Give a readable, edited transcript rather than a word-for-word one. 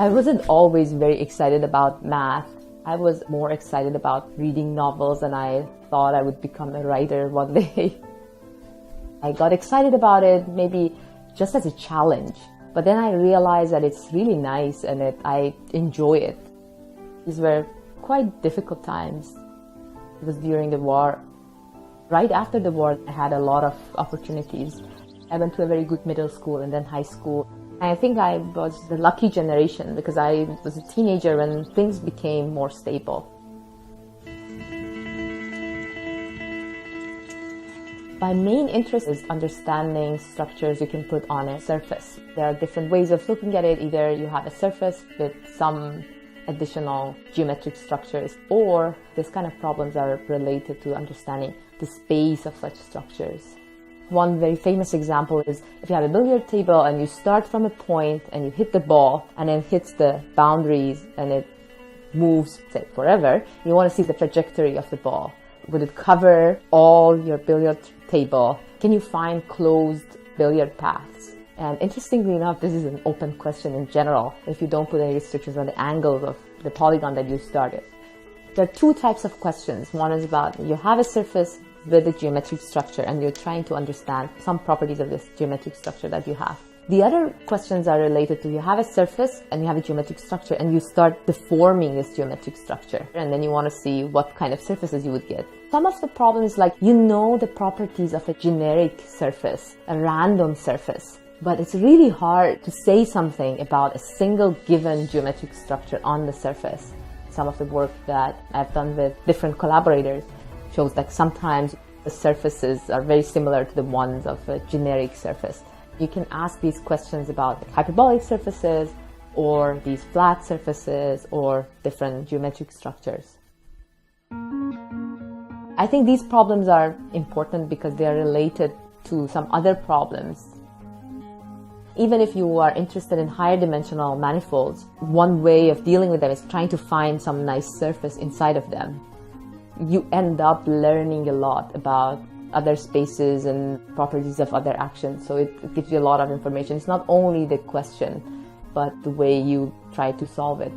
I wasn't always very excited about math. I was more excited about reading novels, and I thought I would become a writer one day. I got excited about it maybe just as a challenge, but then I realized that it's really nice and that I enjoy it. These were quite difficult times. It was during the war. Right after the war, I had a lot of opportunities. I went to a very good middle school and then high school. I think I was the lucky generation because I was a teenager when things became more stable. My main interest is understanding structures you can put on a surface. There are different ways of looking at it. Either you have a surface with some additional geometric structures, or this kind of problems are related to understanding the space of such structures. One very famous example is if you have a billiard table and you start from a point and you hit the ball and then hits the boundaries and it moves, say, forever, you want to see the trajectory of the ball. Would it cover all your billiard table? Can you find closed billiard paths? And interestingly enough, this is an open question in general if you don't put any restrictions on the angles of the polygon that you started. There are two types of questions. One is about you have a surface with a geometric structure and you're trying to understand some properties of this geometric structure that you have. The other questions are related to you have a surface and you have a geometric structure and you start deforming this geometric structure, and then you want to see what kind of surfaces you would get. Some of the problems, like you know the properties of a generic surface, a random surface, but it's really hard to say something about a single given geometric structure on the surface. Some of the work that I've done with different collaborators shows that sometimes the surfaces are very similar to the ones of a generic surface. You can ask these questions about hyperbolic surfaces or these flat surfaces or different geometric structures. I think these problems are important because they are related to some other problems. Even if you are interested in higher dimensional manifolds, one way of dealing with them is trying to find some nice surface inside of them. You end up learning a lot about other spaces and properties of other actions, so it gives you a lot of information. It's not only the question, but the way you try to solve it.